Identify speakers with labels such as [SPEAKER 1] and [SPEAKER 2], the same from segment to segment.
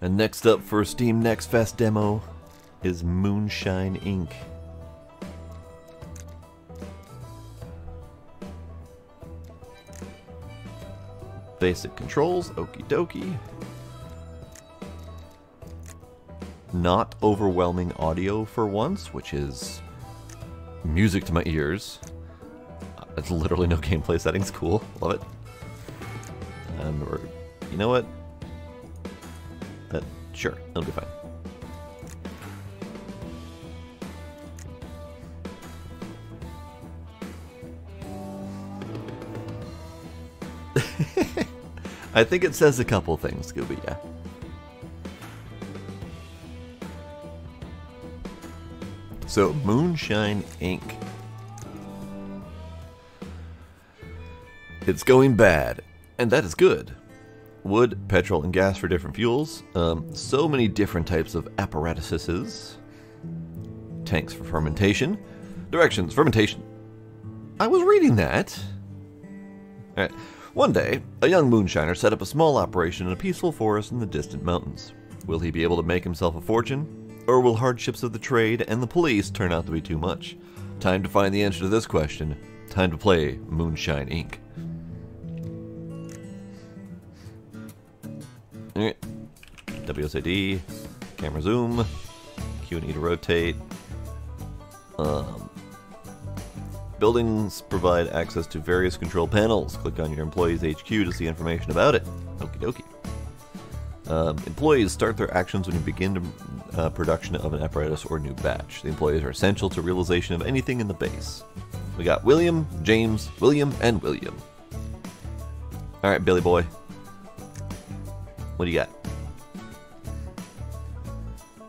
[SPEAKER 1] And next up for Steam Next Fest demo is Moonshine Inc. Basic controls, okie dokie. Not overwhelming audio for once, which is music to my ears. It's literally no gameplay settings, cool, love it. And you know what? Sure, it'll be fine. I think it says a couple things, Scooby, yeah. So, Moonshine Inc. It's going bad, and that is good. Wood, petrol, and gas for different fuels. So many different types of apparatuses. Tanks for fermentation. Directions, fermentation. I was reading that. Alright. One day, a young moonshiner set up a small operation in a peaceful forest in the distant mountains. Will he be able to make himself a fortune? Or will hardships of the trade and the police turn out to be too much? Time to find the answer to this question. Time to play Moonshine Inc. Alright. WSAD, camera zoom, Q&E to rotate. Buildings provide access to various control panels. Click on your employee's HQ to see information about it. Okie dokie. Employees start their actions when you begin production of an apparatus or new batch. The employees are essential to realization of anything in the base. We got William, James, William, and William. Alright, Billy boy. What do you got?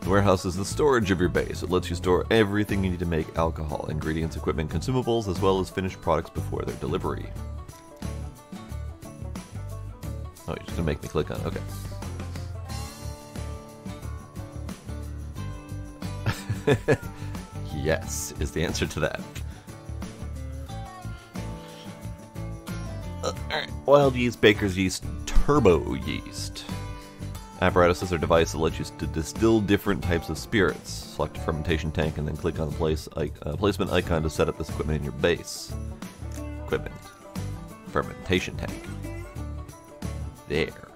[SPEAKER 1] The warehouse is the storage of your base. It lets you store everything you need to make alcohol, ingredients, equipment, consumables, as well as finished products before their delivery. Oh, you're just gonna make me click on it. Okay. Yes, is the answer to that. Alright. Wild yeast, baker's yeast, turbo yeast. Apparatuses are devices that let you to distill different types of spirits. Select a fermentation tank and then click on the placement icon to set up this equipment in your base. Equipment. Fermentation tank. There.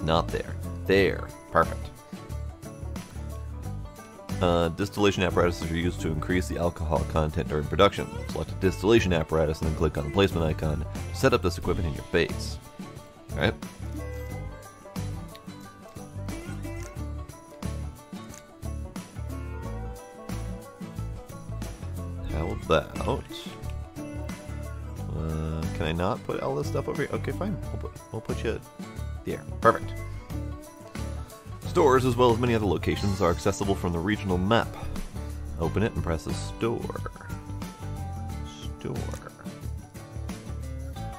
[SPEAKER 1] Not there. There. Perfect. Distillation apparatuses are used to increase the alcohol content during production. Select a distillation apparatus and then click on the placement icon to set up this equipment in your base. Alright. How about... can I not put all this stuff over here? Okay, fine. We'll put you there. Perfect. Stores, as well as many other locations, are accessible from the regional map. Open it and press the store. Store.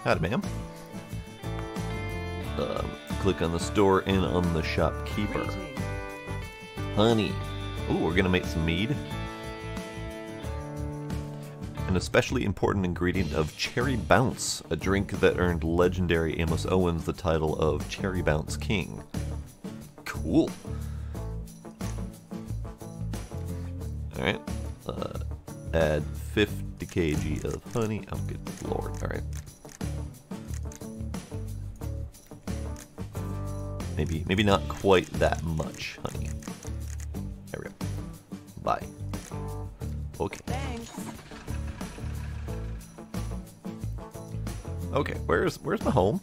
[SPEAKER 1] Howdy, ma'am. Click on the store and on the shopkeeper. Honey. Ooh, we're gonna make some mead. An especially important ingredient of Cherry Bounce, a drink that earned legendary Amos Owens the title of Cherry Bounce King. Cool. Alright. Add 50 kg of honey. Oh, good lord. Alright. Maybe not quite that much honey. There we go. Bye. Okay.
[SPEAKER 2] Thanks.
[SPEAKER 1] Okay, where's my home?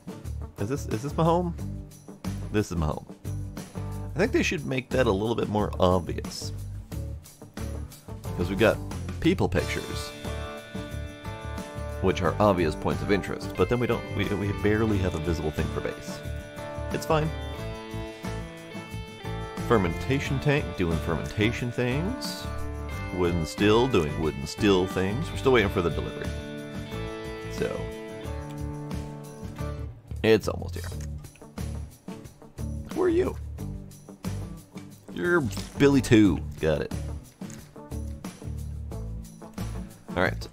[SPEAKER 1] Is this my home? This is my home. I think they should make that a little bit more obvious. Because we've got people pictures, which are obvious points of interest, but then we barely have a visible thing for base. It's fine. Fermentation tank, doing fermentation things. Wooden still, doing wooden still things. We're still waiting for the delivery. So, it's almost here. Who are you? You're Billy 2. Got it. Alright,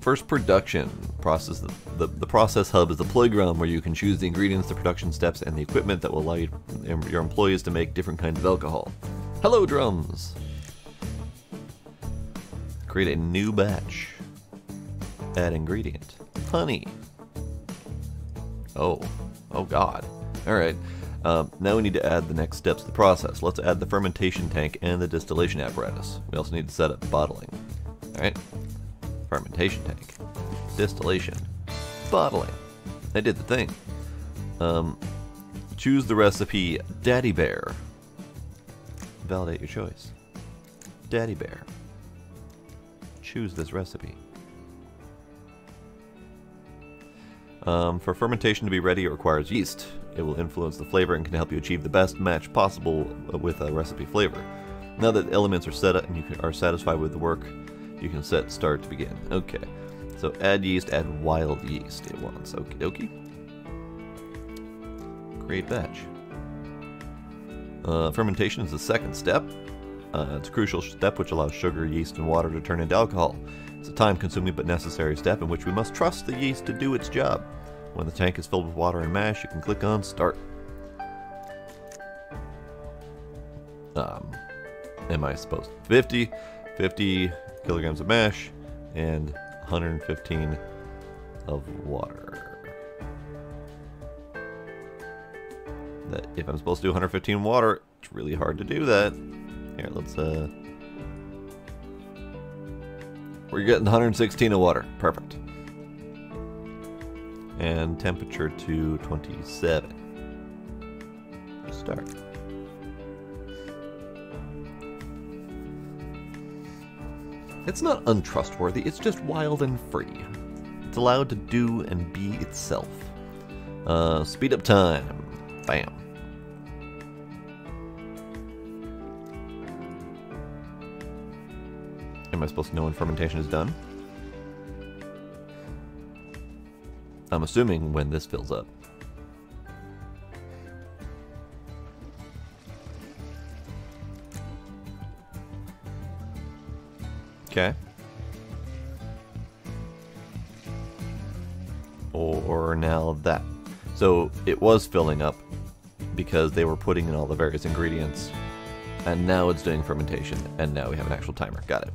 [SPEAKER 1] first production. The process hub is the playground where you can choose the ingredients, the production steps, and the equipment that will allow your employees to make different kinds of alcohol. Hello, drums! Create a new batch. Add ingredient. Honey. Oh god. Alright. Now we need to add the next steps to the process. Let's add the fermentation tank and the distillation apparatus. We also need to set up bottling. Alright. Fermentation tank. Distillation. Bottling. I did the thing. Choose the recipe Daddy Bear. Validate your choice. Daddy Bear. Choose this recipe. For fermentation to be ready, it requires yeast. It will influence the flavor and can help you achieve the best match possible with a recipe flavor. Now that the elements are set up and you are satisfied with the work, you can set start to begin. Okay, so add yeast, add wild yeast it wants. Okie dokie. Create batch. Fermentation is the second step. It's a crucial step which allows sugar, yeast, and water to turn into alcohol. It's a time-consuming but necessary step in which we must trust the yeast to do its job. When the tank is filled with water and mash, you can click on Start. Am I supposed to? 50 kilograms of mash, and 115 of water. That if I'm supposed to do 115 water, it's really hard to do that. Here, let's we're getting 116 of water. Perfect. And temperature to 27. Start. It's not untrustworthy, it's just wild and free. It's allowed to do and be itself. Speed up time. Bam. Am I supposed to know when fermentation is done? I'm assuming when this fills up. Okay. Or now that. So it was filling up because they were putting in all the various ingredients, and now it's doing fermentation, and now we have an actual timer. Got it.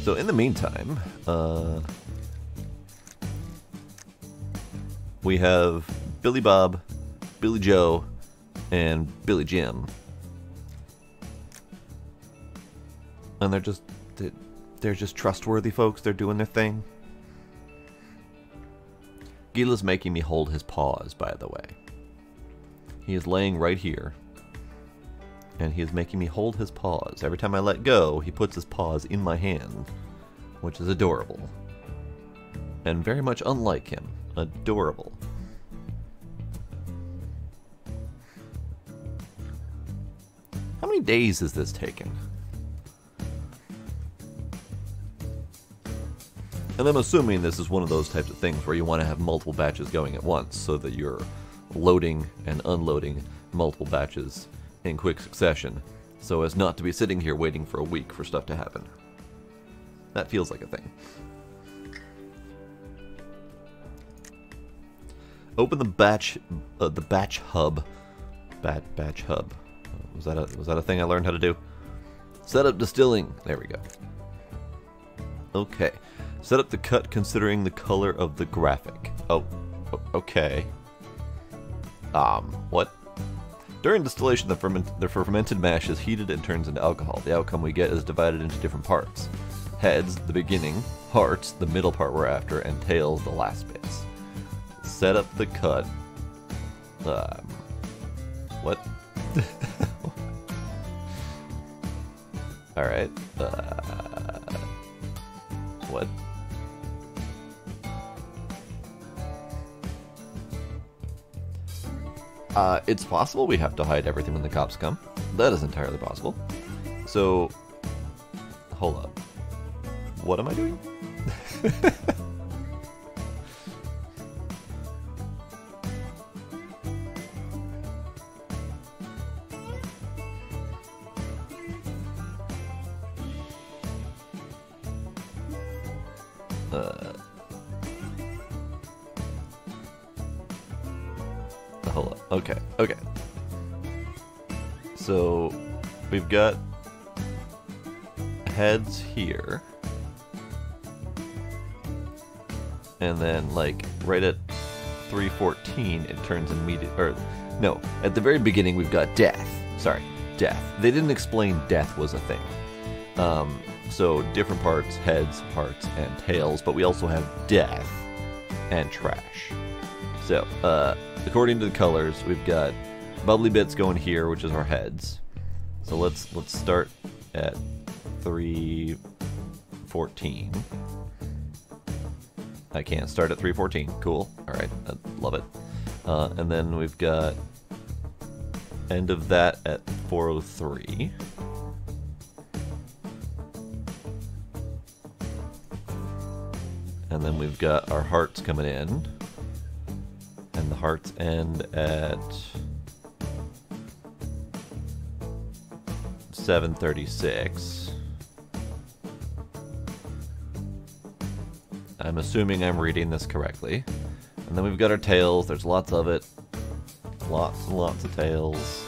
[SPEAKER 1] So in the meantime, we have Billy Bob, Billy Joe, and Billy Jim. And they're just trustworthy folks. They're doing their thing. Gila's making me hold his paws, by the way. He is laying right here, and he is making me hold his paws. Every time I let go, he puts his paws in my hand, which is adorable. And very much unlike him. Adorable. How many days is this taking? And I'm assuming this is one of those types of things where you want to have multiple batches going at once so that you're loading and unloading multiple batches in quick succession, so as not to be sitting here waiting for a week for stuff to happen. That feels like a thing. Open the batch hub. Batch hub. Was that a thing I learned how to do? Set up distilling. There we go. Okay. Set up the cut considering the color of the graphic. Oh, okay. What? During distillation, the fermented mash is heated and turns into alcohol. The outcome we get is divided into different parts. Heads, the beginning, hearts, the middle part we're after, and tails, the last bits. Set up the cut. What? Alright. What? It's possible we have to hide everything when the cops come. That is entirely possible. So, hold up. What am I doing? hold up. Okay, okay. So we've got heads here. And then, like, right at 314, it turns immediate. Or, no, at the very beginning, we've got death. Sorry, death. They didn't explain death was a thing. So, different parts, heads, hearts, and tails, but we also have death and trash. So, according to the colors, we've got bubbly bits going here, which is our heads. So let's start at 314. I can't start at 314. Cool. All right, I love it. And then we've got end of that at 403. And then we've got our hearts coming in. And the hearts end at 736. I'm assuming I'm reading this correctly. And then we've got our tails. There's lots of it. Lots and lots of tails.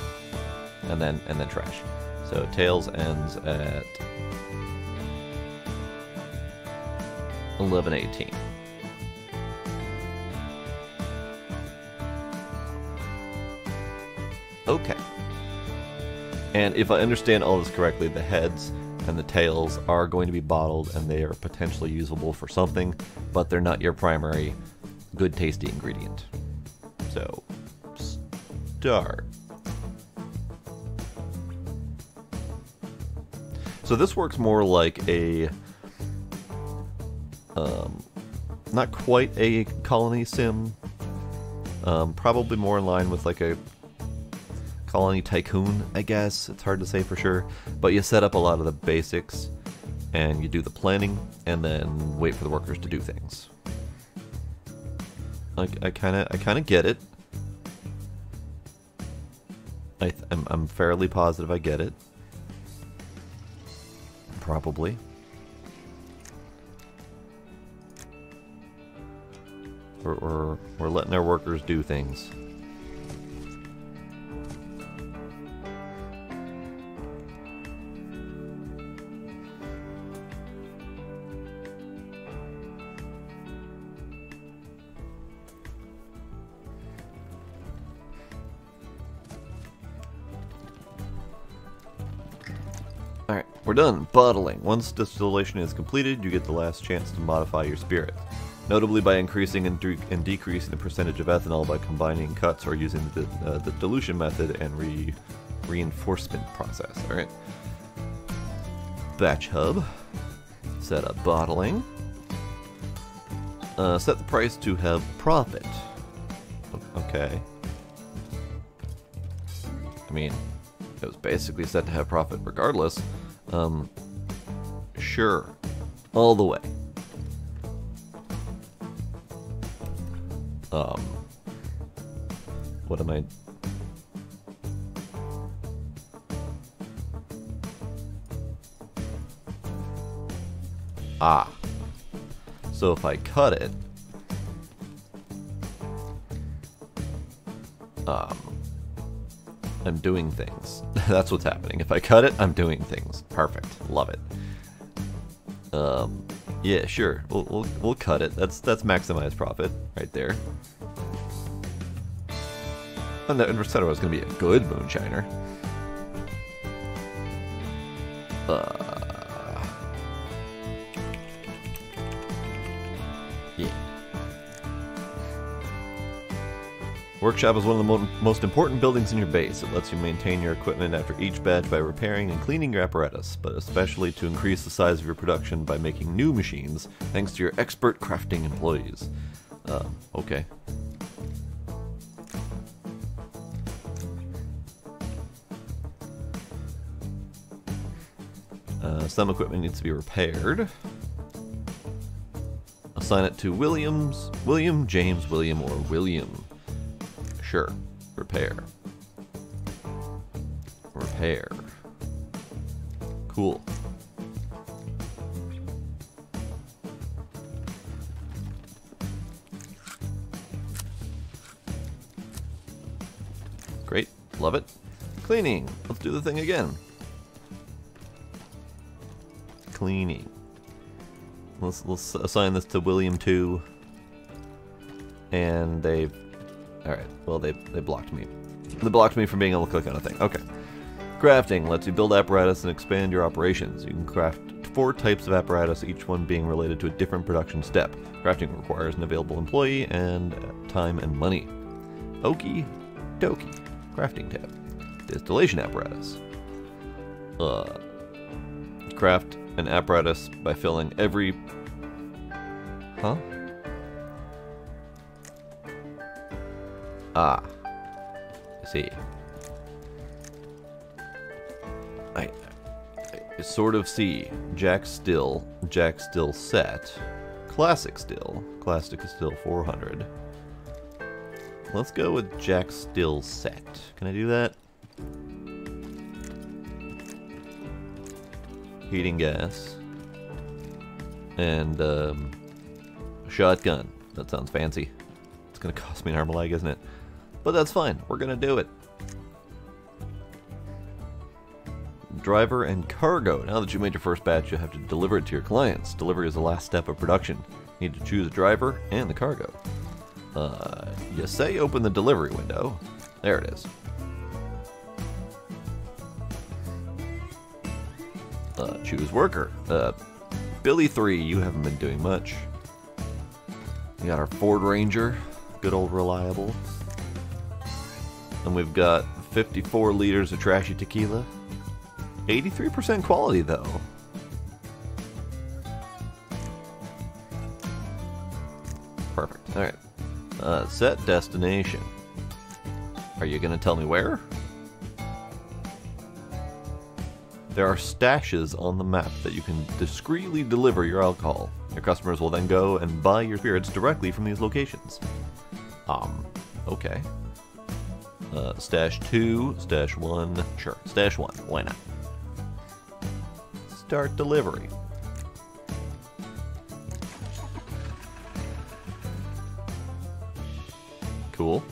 [SPEAKER 1] And then trash. So tails ends at 1118. Okay. And if I understand all this correctly, the heads and the tails are going to be bottled and they are potentially usable for something, but they're not your primary good tasty ingredient. So, start. So this works more like a, not quite a colony sim, probably more in line with like a colony tycoon, I guess. It's hard to say for sure, but you set up a lot of the basics and you do the planning and then wait for the workers to do things. I kind of get it. I'm fairly positive I get it. Probably. We're letting our workers do things. Alright, we're done. Bottling. Once distillation is completed, you get the last chance to modify your spirit. Notably by increasing and decreasing the percentage of ethanol by combining cuts or using the dilution method and reinforcement process. Alright. Batch hub. Set up bottling. Set the price to have profit. Okay. I mean, it was basically set to have profit regardless. Sure. All the way. What am I... Ah. So if I cut it... I'm doing things. That's what's happening. If I cut it, I'm doing things. Perfect. Love it. Yeah, sure. We'll cut it. That's maximized profit right there. I never said I was going to be a good moonshiner. Yeah. Workshop is one of the most important buildings in your base. It lets you maintain your equipment after each batch by repairing and cleaning your apparatus, but especially to increase the size of your production by making new machines thanks to your expert crafting employees. Okay. Some equipment needs to be repaired. Assign it to William, James, William, or William. Sure. Repair. Repair. Cool. Love it. Cleaning. Let's do the thing again. Cleaning. Let's assign this to William 2. And they've... Alright, well they blocked me. They blocked me from being able to click on a thing. Okay. Crafting lets you build apparatus and expand your operations. You can craft 4 types of apparatus, each one being related to a different production step. Crafting requires an available employee and time and money. Okie dokie. Crafting tab. Distillation apparatus. Craft an apparatus by filling every... Huh? Ah. I see. I sort of see. Jack Still set. Classic Still. Classic Still 400. Let's go with Jack Still set. Can I do that? Heating gas. And, shotgun. That sounds fancy. It's gonna cost me an arm leg, isn't it? But that's fine. We're gonna do it. Driver and cargo. Now that you made your first batch, you have to deliver it to your clients. Delivery is the last step of production. You need to choose a driver and the cargo. You say open the delivery window. There it is. Choose worker. Billy 3, you haven't been doing much. We got our Ford Ranger, good old reliable. And we've got 54 liters of trashy tequila. 83% quality though. Perfect. Alright. Set destination. Are you gonna tell me where? There are stashes on the map that you can discreetly deliver your alcohol. Your customers will then go and buy your spirits directly from these locations. Okay. Stash 2, stash 1, sure. Stash 1, why not? Start delivery. Cool.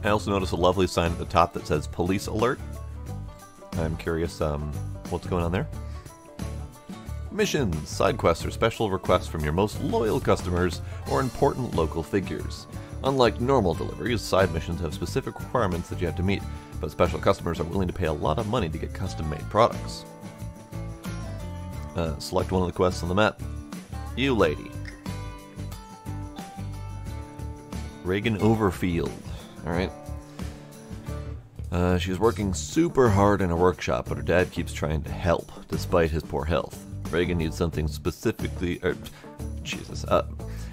[SPEAKER 1] I also noticed a lovely sign at the top that says Police Alert. I'm curious what's going on there. Missions, side quests, or special requests from your most loyal customers or important local figures. Unlike normal deliveries, side missions have specific requirements that you have to meet, but special customers are willing to pay a lot of money to get custom-made products. Select one of the quests on the map. You lady. Reagan Overfield. Alright. She's working super hard in a workshop, but her dad keeps trying to help, despite his poor health. Reagan needs something specifically...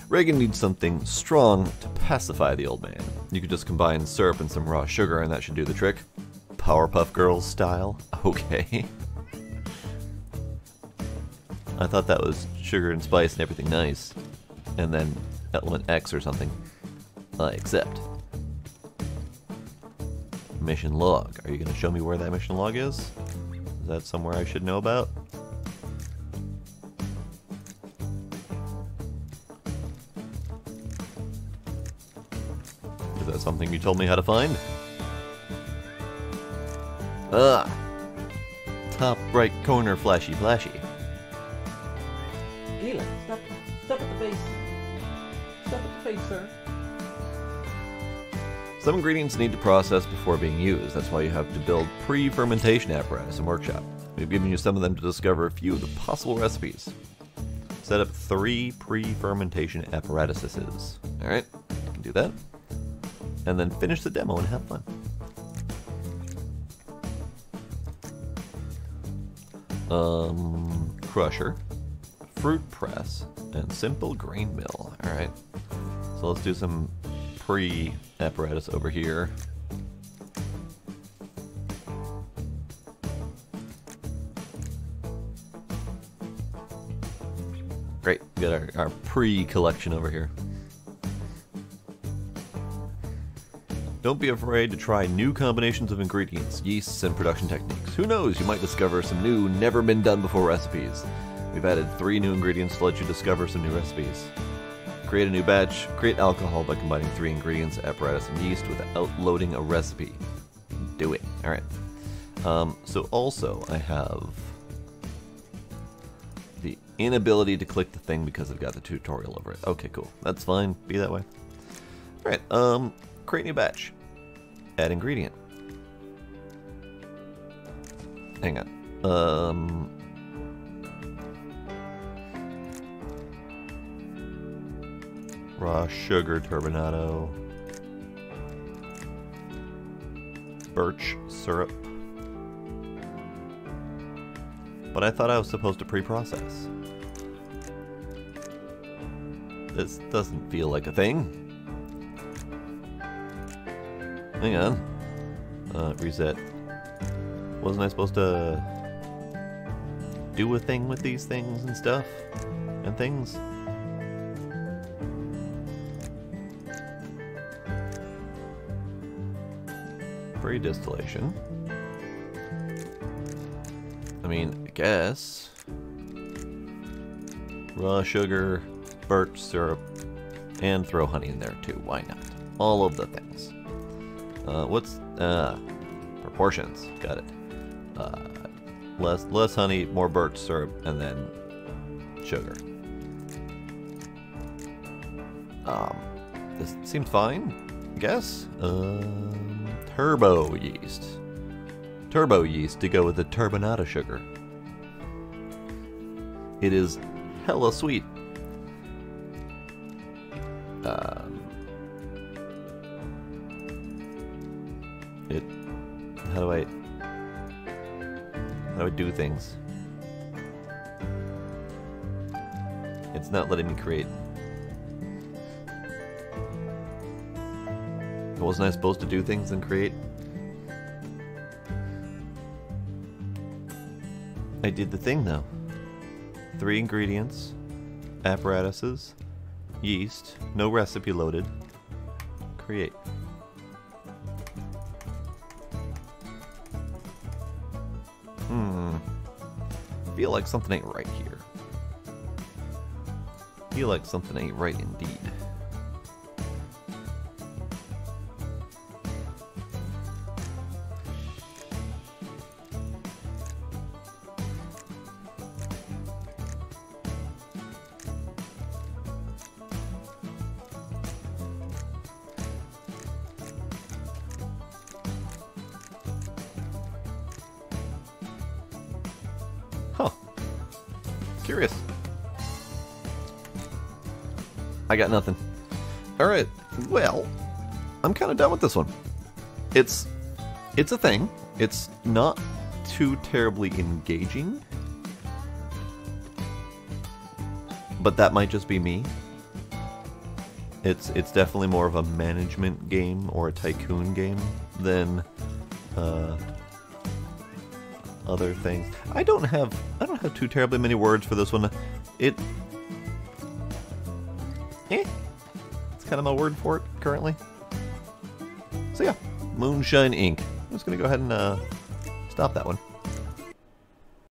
[SPEAKER 1] Reagan needs something strong to pacify the old man. You could just combine syrup and some raw sugar and that should do the trick. Powerpuff Girls style? Okay. I thought that was sugar and spice and everything nice. And then element X or something. Except. Mission log. Are you going to show me where that mission log is? Is that somewhere I should know about? Is that something you told me how to find? Top right corner flashy flashy.
[SPEAKER 2] Gila, stop at the base. Stop at the base, sir.
[SPEAKER 1] Some ingredients need to process before being used. That's why you have to build pre-fermentation apparatus and workshop. We've given you some of them to discover a few of the possible recipes. Set up 3 pre-fermentation apparatuses. Alright, you can do that. And then finish the demo and have fun. Crusher, fruit press, and simple grain mill. Alright, so let's do some pre-apparatus over here. Great, we got our pre-collection over here. Don't be afraid to try new combinations of ingredients, yeasts, and production techniques. Who knows, you might discover some new, never-been-done-before recipes. We've added 3 new ingredients to let you discover some new recipes. Create a new batch. Create alcohol by combining 3 ingredients, apparatus, and yeast without loading a recipe. Do it. Alright. So also, I have the inability to click the thing because I've got the tutorial over it. Okay, cool. That's fine. Be that way. Alright, create new batch. Add ingredient. Hang on. Raw sugar turbinado. Birch syrup. But I thought I was supposed to pre-process. This doesn't feel like a thing. Hang on. Reset. Wasn't I supposed to do a thing with these things and stuff? And things? Pre-distillation. I mean, I guess. Raw sugar, birch syrup, and throw honey in there too. Why not? All of the things. What's proportions? Got it. Less honey, more birch syrup, and then sugar. This seems fine, I guess. Turbo yeast. Turbo yeast to go with the turbinado sugar. It is hella sweet. How do I do things? It's not letting me create. Wasn't I supposed to do things and create? I did the thing though. 3 ingredients, apparatuses, yeast, no recipe loaded, create. Feel like something ain't right here. Feel like something ain't right indeed. Huh. Curious. I got nothing. Alright, well, I'm kind of done with this one. It's a thing. It's not too terribly engaging. But that might just be me. It's definitely more of a management game or a tycoon game than other things. I don't have too terribly many words for this one. It's kind of my word for it currently. So yeah, Moonshine Inc. I'm just gonna go ahead and stop that one.